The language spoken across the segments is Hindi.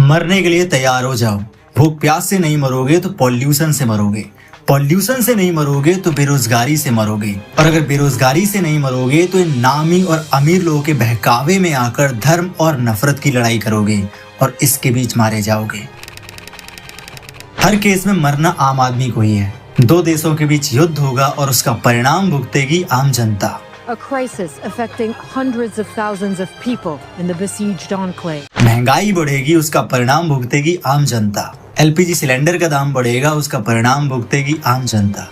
मरने के लिए तैयार हो जाओ। भूख प्यास से नहीं मरोगे तो पॉल्यूशन से मरोगे, पॉल्यूशन से नहीं मरोगे तो बेरोजगारी से मरोगे, और अगर बेरोजगारी से नहीं मरोगे तो इन नामी और अमीर लोगों के बहकावे में आकर धर्म और नफरत की लड़ाई करोगे और इसके बीच मारे जाओगे। हर केस में मरना आम आदमी को ही है। दो देशों के बीच युद्ध होगा और उसका परिणाम भुगतेगी आम जनता। A crisis affecting hundreds of thousands of people in the besieged enclave. महंगाई बढ़ेगी, उसका परिणाम भुगतेगी आम जनता। एलपीजी सिलेंडर का दाम बढ़ेगा, उसका परिणाम भुगतेगी आम जनता।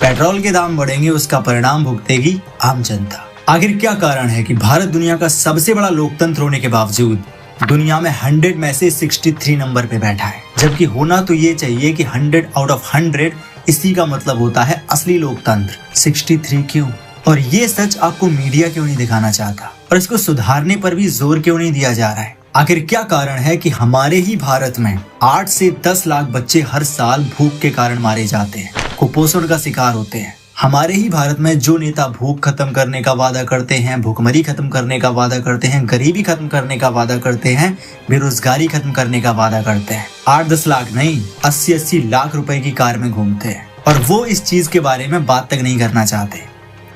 पेट्रोल के दाम बढ़ेंगे, उसका परिणाम भुगतेगी आम जनता। आखिर क्या कारण है कि भारत दुनिया का सबसे बड़ा लोकतंत्र होने के बावजूद दुनिया में 100 में से 63 नंबर पे बैठा है, जबकि होना तो ये चाहिए कि 100 आउट ऑफ 100 इसी का मतलब होता है असली लोकतंत्र। 63 क्यों? और ये सच आपको मीडिया क्यों नहीं दिखाना चाहता, और इसको सुधारने पर भी जोर क्यों नहीं दिया जा रहा है? आखिर क्या कारण है कि हमारे ही भारत में 8 से 10 लाख बच्चे हर साल भूख के कारण मारे जाते हैं, कुपोषण का शिकार होते हैं? हमारे ही भारत में जो नेता भूख खत्म करने का वादा करते हैं, भूखमरी खत्म करने का वादा करते हैं, गरीबी खत्म करने का वादा करते हैं, बेरोजगारी खत्म करने का वादा करते हैं, 8-10 लाख नहीं 80-80 लाख रुपए की कार में घूमते हैं, और वो इस चीज के बारे में बात तक नहीं करना चाहते।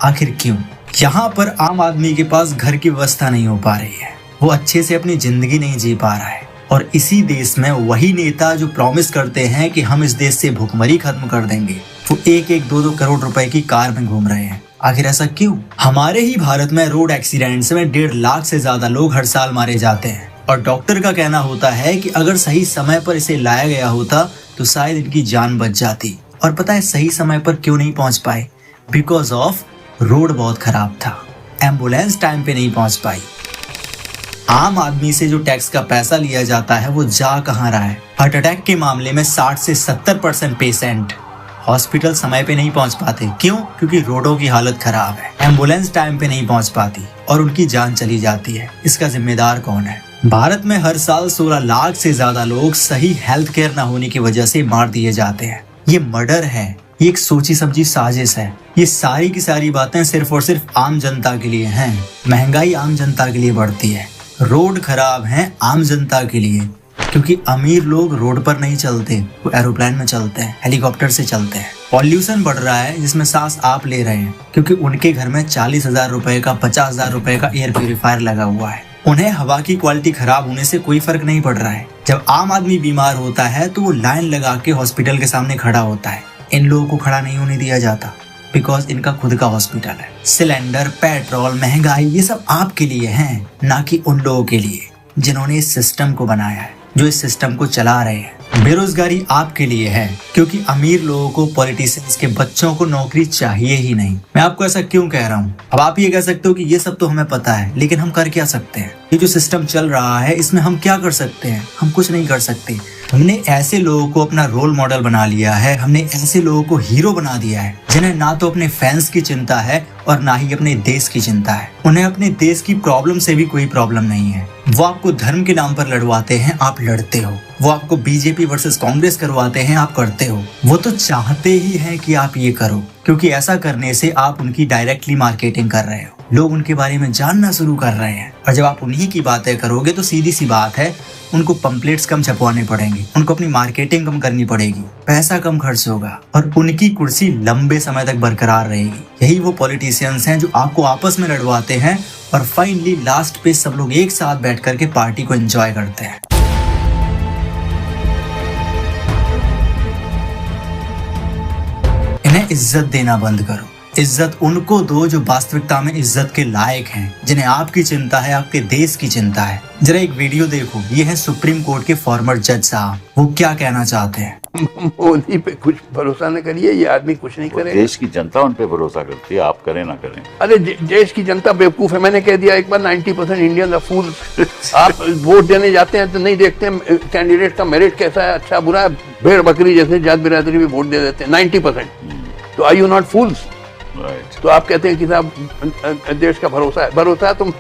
आखिर क्यों? यहाँ पर आम आदमी के पास घर की व्यवस्था नहीं हो पा रही है, वो अच्छे से अपनी जिंदगी नहीं जी पा रहा है, और इसी देश में वही नेता जो प्रॉमिस करते हैं कि हम इस देश से भूखमरी खत्म कर देंगे, वो 1-2 करोड़ रुपए की कार में घूम रहे हैं। आखिर ऐसा क्यों? हमारे ही भारत में रोड एक्सीडेंट्स में 1.5 लाख से ज्यादा लोग हर साल मारे जाते हैं, और डॉक्टर का कहना होता है कि अगर सही समय पर इसे लाया गया होता तो शायद इनकी जान बच जाती। और पता है सही समय पर क्यों नहीं पहुंच पाए? बिकॉज ऑफ रोड बहुत खराब था, एम्बुलेंस टाइम पे नहीं पहुंच पाई। आम आदमी से जो टैक्स का पैसा लिया जाता है वो जा कहाँ रहा है? हार्ट अटैक के मामले में 60 से 70% पेशेंट हॉस्पिटल समय पे नहीं पहुंच पाते। क्यों? क्योंकि रोडों की हालत खराब है, एम्बुलेंस टाइम पे नहीं पहुंच पाती और उनकी जान चली जाती है। इसका जिम्मेदार कौन है? भारत में हर साल 16 लाख से ज्यादा लोग सही हेल्थ केयर न होने की वजह से मार दिए जाते हैं। ये मर्डर है, ये एक सोची समझी साजिश है। ये सारी की सारी बातें सिर्फ और सिर्फ आम जनता के लिए हैं। महंगाई आम जनता के लिए बढ़ती है, रोड खराब है आम जनता के लिए, क्योंकि अमीर लोग रोड पर नहीं चलते, वो एरोप्लेन में चलते हैं, हेलीकॉप्टर से चलते हैं। पॉल्यूशन बढ़ रहा है जिसमें सांस आप ले रहे हैं, क्योंकि उनके घर में 40,000 रुपए का 50,000 रुपए का एयर प्यूरिफायर लगा हुआ है। उन्हें हवा की क्वालिटी खराब होने से कोई फर्क नहीं पड़ रहा है। जब आम आदमी बीमार होता है तो वो लाइन लगा के हॉस्पिटल के सामने खड़ा होता है। इन लोगों को खड़ा नहीं होने दिया जाता, बिकॉज इनका खुद का हॉस्पिटल है। सिलेंडर, पेट्रोल, महंगाई, ये सब आपके लिए हैं, ना कि उन लोगों के लिए जिन्होंने इस सिस्टम को बनाया है, जो इस सिस्टम को चला रहे हैं। बेरोजगारी आपके लिए है, क्योंकि अमीर लोगों को, पॉलिटिशियंस के बच्चों को नौकरी चाहिए ही नहीं। मैं आपको ऐसा क्यों कह रहा हूँ? अब आप ये कह सकते हो कि ये सब तो हमें पता है, लेकिन हम कर क्या सकते हैं? ये जो सिस्टम चल रहा है इसमें हम क्या कर सकते हैं? हम कुछ नहीं कर सकते। हमने ऐसे लोगों को अपना रोल मॉडल बना लिया है, हमने ऐसे लोगों को हीरो बना दिया है जिन्हें ना तो अपने फैंस की चिंता है और ना ही अपने देश की चिंता है। उन्हें अपने देश की प्रॉब्लम से भी कोई प्रॉब्लम नहीं है। वो आपको धर्म के नाम पर लड़वाते हैं, आप लड़ते हो। वो आपको बीजेपी वर्सेस कांग्रेस करवाते हैं, आप करते हो। वो तो चाहते ही हैं कि आप ये करो, क्योंकि ऐसा करने से आप उनकी डायरेक्टली मार्केटिंग कर रहे हो, लोग उनके बारे में जानना शुरू कर रहे हैं। और जब आप उन्हीं की बातें करोगे तो सीधी सी बात है, उनको पंपलेट्स कम छपवाने पड़ेंगे, उनको अपनी मार्केटिंग कम करनी पड़ेगी, पैसा कम खर्च होगा और उनकी कुर्सी लंबे समय तक बरकरार रहेगी। यही वो पॉलिटिशियंस हैं जो आपको आपस में लड़वाते हैं और फाइनली लास्ट पे सब लोग एक साथ बैठ करके पार्टी को एंजॉय करते हैं। इन्हें इज्जत देना बंद करो। इज्जत उनको दो जो वास्तविकता में इज्जत के लायक हैं, जिन्हें आपकी चिंता है, आपके देश की चिंता है। जरा एक वीडियो देखो, ये है सुप्रीम कोर्ट के फॉर्मर जज साहब, वो क्या कहना चाहते हैं। मोदी पे कुछ भरोसा न करिए, ये आदमी कुछ नहीं करेगा। देश की जनता उन पे भरोसा करती है, आप करें ना करें। अरे देश की जनता बेवकूफ है। मैंने कह दिया एक बार, 90% इंडियन आर फूल्स। आप वोट देने जाते हैं तो नहीं देखते कैंडिडेट का मेरिट कैसा है, अच्छा बुरा है। भेड़ बकरी जैसे जात बिरादरी भी वोट दे देते हैं 90%। तो आर यू नॉट फूल्स? तो आप कहते हैं कि साहब देश का भरोसा है, तुम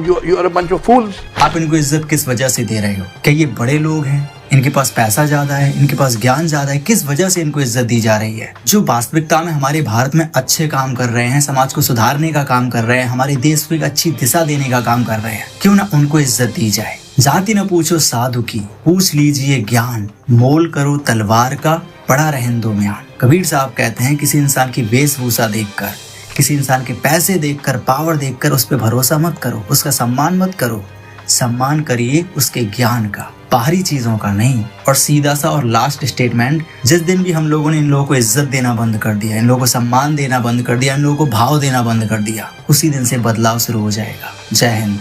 you are a bunch of fools. आप इनको इज्जत किस वजह से दे रहे हो? क्या ये बड़े लोग हैं? इनके पास पैसा ज्यादा है, इनके पास ज्ञान ज्यादा है, किस वजह से इनको इज्जत दी जा रही है? जो वास्तविकता में हमारे भारत में अच्छे काम कर रहे हैं, समाज को सुधारने का काम कर रहे हैं, हमारे देश को एक अच्छी दिशा देने का काम कर रहे हैं, क्यों ना उनको इज्जत दी जाए। जाति न पूछो साधु की, पूछ लीजिए ज्ञान, मोल करो तलवार का, पड़ा रहन दो म्यान। कबीर साहब कहते हैं किसी इंसान की वेशभूषा देखकर, किसी इंसान के पैसे देखकर, पावर देखकर उस पर भरोसा मत करो, उसका सम्मान मत करो, सम्मान करिए उसके ज्ञान का, बाहरी चीजों का नहीं। और सीधा सा और लास्ट स्टेटमेंट, जिस दिन भी हम लोगों ने इन लोगों को इज्जत देना बंद कर दिया, इन लोगों को सम्मान देना बंद कर दिया, इन लोगों को भाव देना बंद कर दिया, उसी दिन से बदलाव शुरू हो जाएगा। जय हिंद।